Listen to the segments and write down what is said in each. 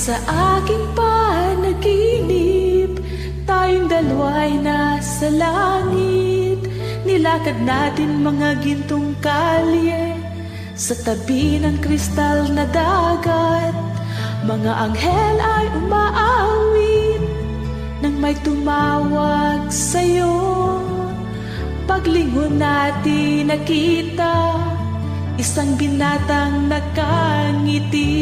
Sa aking panaginip, tayong dalawa'y nasa langit. Nilakad natin mga gintong kalye sa tabi ng kristal na dagat. Mga anghel ay umaawit nang may tumawag sa'yo. Paglingon natin nakita isang binatang nakangiti.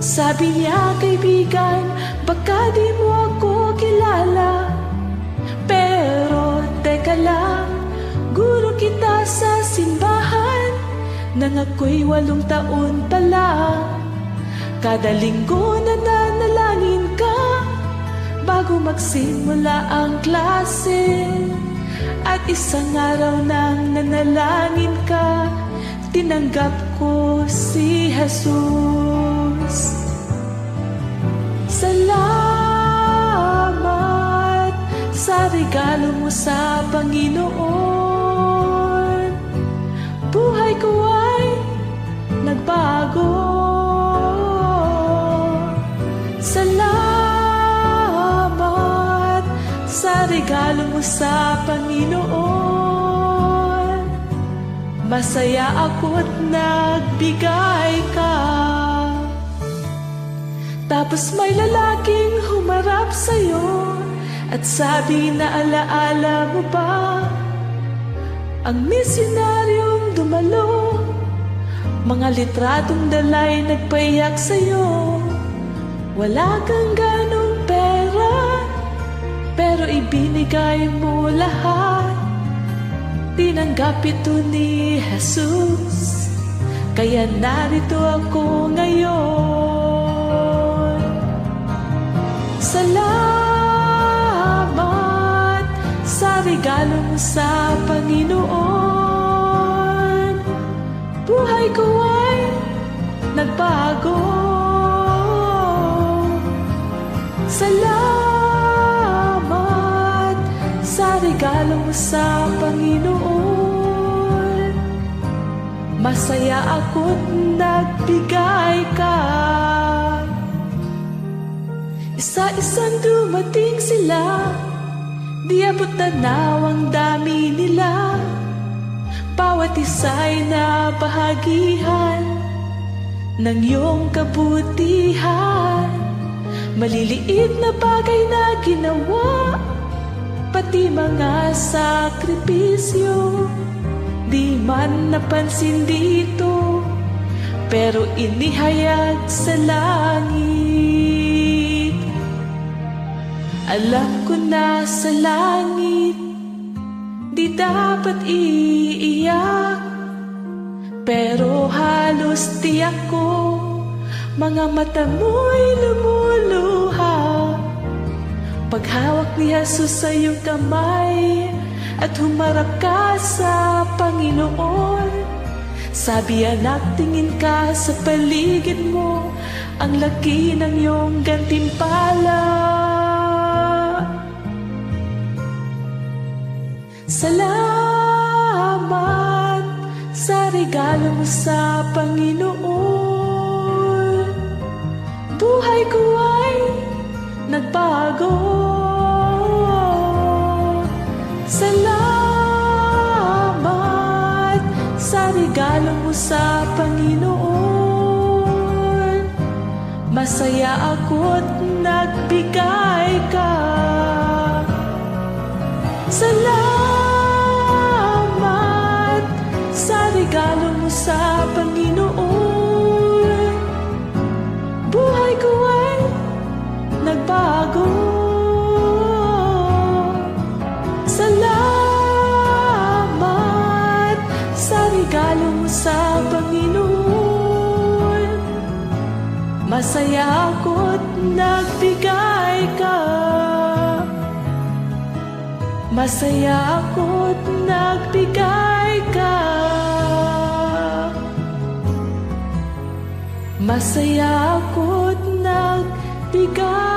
Sabi niya, kaibigan, baka di mo ako kilala, pero teka lang, guro kita sa simbahan nang ako'y 8 taon pa lang. Kada linggo nananalangin ka bago magsimula ang klase, at isang araw nang nanalangin ka, tinanggap ko si Jesus. Salamat sa regalo mo sa Panginoon. Buhay ko ay nagbago. Salamat sa regalo mo sa Panginoon. Masaya ako't nagbigay ka. Tapos may lalaking humarap sa'yo at sabi na, alaala mo ba ang misyonaryong dumalo? Mga litratong dalay nagpayak sa'yo. Wala kang ganong pera, pero ibinigay mo lahat. Tinanggap ito ni Jesus, kaya narito ako ngayon. Salamat sa regalo mo sa Panginoon. Buhay ko ay nagbago. Salamat sa regalo mo sa Panginoon. Masaya ako't nagbigay ka. Isa-isang dumating sila, di abot tanaw ang dami nila. Bawat isa'y nabahagihan ng iyong kabutihan. Maliliit na bagay na ginawa, pati mga sakripisyo, di man napansin dito, pero inihayag sa langit. Alam ko na sa langit di dapat iiyak, pero halos tiyak ko mga mata mo'y lumuluha. Paghawak ni Jesus sa iyong kamay at humarap ka sa Panginoon, sabi, anak, tingin ka sa paligid mo, ang laki ng iyong gantimpala. Salamat sa regalo mo sa Panginoon. Buhay ko ay nagbago. Salamat sa regalo mo sa Panginoon. Masaya ako't nagbigay ka. Salamat sa regalo mo sa Panginoon. Buhay ko ay nagbago. Salamat sa regalo mo sa Panginoon. Masaya ako't nagbigay ka. Masaya ako't nagbigay ka. Masaya ako't nagbigay